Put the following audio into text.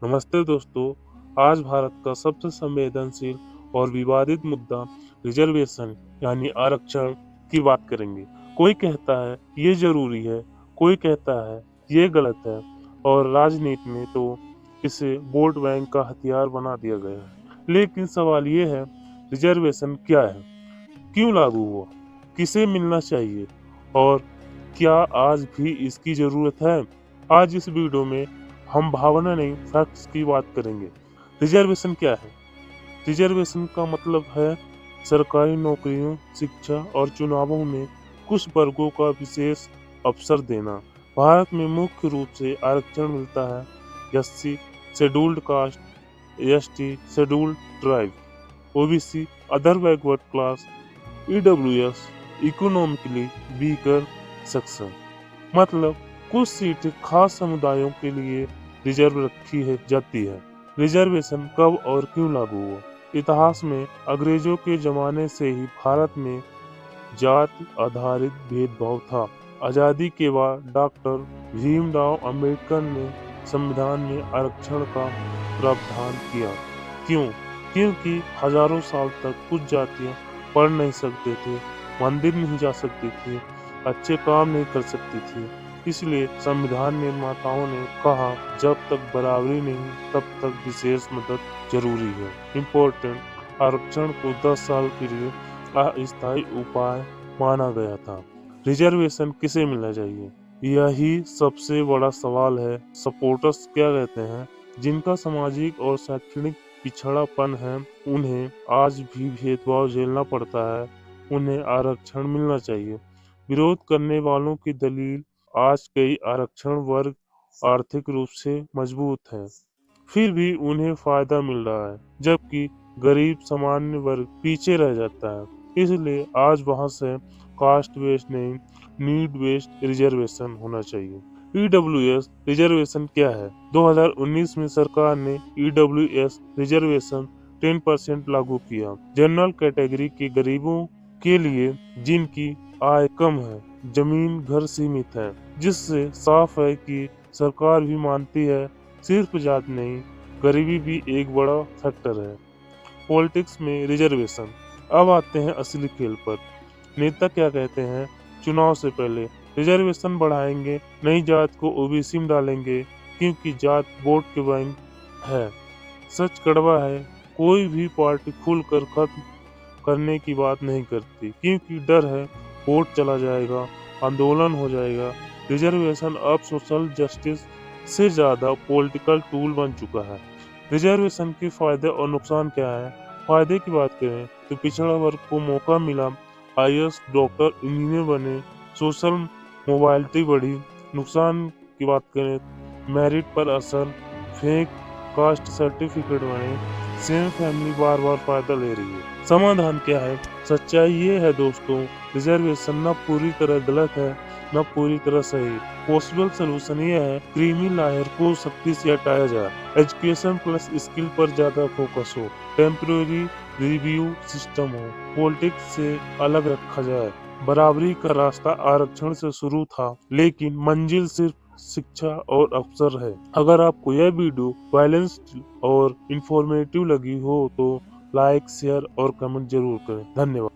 नमस्ते दोस्तों। आज भारत का सबसे संवेदनशील और विवादित मुद्दा रिजर्वेशन यानी आरक्षण की बात करेंगे। कोई कहता है ये जरूरी है, कोई कहता है ये गलत है और राजनीति में तो इसे वोट बैंक का हथियार बना दिया गया है। लेकिन सवाल ये है, रिजर्वेशन क्या है, क्यों लागू हुआ, किसे मिलना चाहिए और क्या आज भी इसकी जरूरत है। आज इस वीडियो में हम भावना नहीं फैक्ट्स की बात करेंगे। रिजर्वेशन क्या है? रिजर्वेशन का मतलब है सरकारी नौकरियों, शिक्षा और चुनावों में कुछ वर्गों का विशेष अवसर देना। भारत में मुख्य रूप से आरक्षण मिलता है SC, scheduled caste, ST, scheduled tribe, OBC, other backward class, EWS, economically weaker section. मतलब कुछ सीटें खास समुदायों के लिए रिजर्व रखी जाती है। रिजर्वेशन कब और क्यों लागू हुआ? इतिहास में अंग्रेजों के जमाने से ही भारत में जाति आधारित भेदभाव था। आजादी के बाद डॉक्टर भीमराव अंबेडकर ने संविधान में आरक्षण का प्रावधान किया। क्यों? क्योंकि हजारों साल तक कुछ जातियां पढ़ नहीं सकते थे, मंदिर नहीं जा सकती थी, अच्छे काम नहीं कर सकती थी। इसलिए संविधान निर्माताओं ने कहा, जब तक बराबरी नहीं तब तक विशेष मदद जरूरी है। इम्पोर्टेंट आरक्षण को 10 साल के लिए अस्थायी उपाय माना गया था। रिजर्वेशन किसे मिलना चाहिए, यही सबसे बड़ा सवाल है। सपोर्टर्स क्या कहते हैं? जिनका सामाजिक और शैक्षणिक पिछड़ापन है, उन्हें आज भी भेदभाव झेलना पड़ता है, उन्हें आरक्षण मिलना चाहिए। विरोध करने वालों की दलील, आज कई आरक्षण वर्ग आर्थिक रूप से मजबूत हैं, फिर भी उन्हें फायदा मिल रहा है, जबकि गरीब सामान्य वर्ग पीछे रह जाता है। इसलिए आज वहां से कास्ट बेस्ड नहीं, नीड बेस्ड रिजर्वेशन होना चाहिए। ईडब्ल्यूएस रिजर्वेशन क्या है? 2019 में सरकार ने ईडब्ल्यूएस रिजर्वेशन 10% लागू किया। जनरल कैटेगरी के गरीबों के लिए जिनकी आय कम है, जमीन घर सीमित है, जिससे साफ है कि सरकार भी मानती है सिर्फ जात नहीं, गरीबी भी एक बड़ा फैक्टर है। पॉलिटिक्स में रिजर्वेशन। अब आते हैं असली खेल पर। नेता क्या कहते हैं? चुनाव से पहले रिजर्वेशन बढ़ाएंगे, नई जात को ओबीसी में डालेंगे क्योंकि जात वोट के बैंक है। सच कड़वा है, कोई भी पार्टी खुलकर खत्म करने की बात नहीं करती, क्योंकि डर है वोट चला जाएगा, आंदोलन हो जाएगा। रिजर्वेशन अब सोशल जस्टिस से ज्यादा पॉलिटिकल टूल बन चुका है। रिजर्वेशन के फायदे और नुकसान क्या है? फायदे की बात करें तो पिछड़ा वर्ग को मौका मिला, आईएएस, डॉक्टर, इंजीनियर बने, सोशल मोबाइलिटी बढ़ी। नुकसान की बात करें, मेरिट पर असर, फेक कास्ट सर्टिफिकेट बने, सेम फैमिली बार बार फायदा ले रही है। समाधान क्या है? सच्चाई ये है दोस्तों, रिजर्वेशन न पूरी तरह गलत है न पूरी तरह सही। पॉसिबल सोल्यूशन ये है, क्रीमी लायर को सख्ती से हटाया जाए, एजुकेशन प्लस स्किल पर ज्यादा फोकस हो, टेम्पररी रिव्यू सिस्टम हो, पॉलिटिक्स से अलग रखा जाए। बराबरी का रास्ता आरक्षण से शुरू था, लेकिन मंजिल सिर्फ शिक्षा और अवसर है। अगर आपको यह वीडियो बैलेंस्ड और इंफॉर्मेटिव लगी हो तो लाइक, शेयर और कमेंट जरूर करें। धन्यवाद।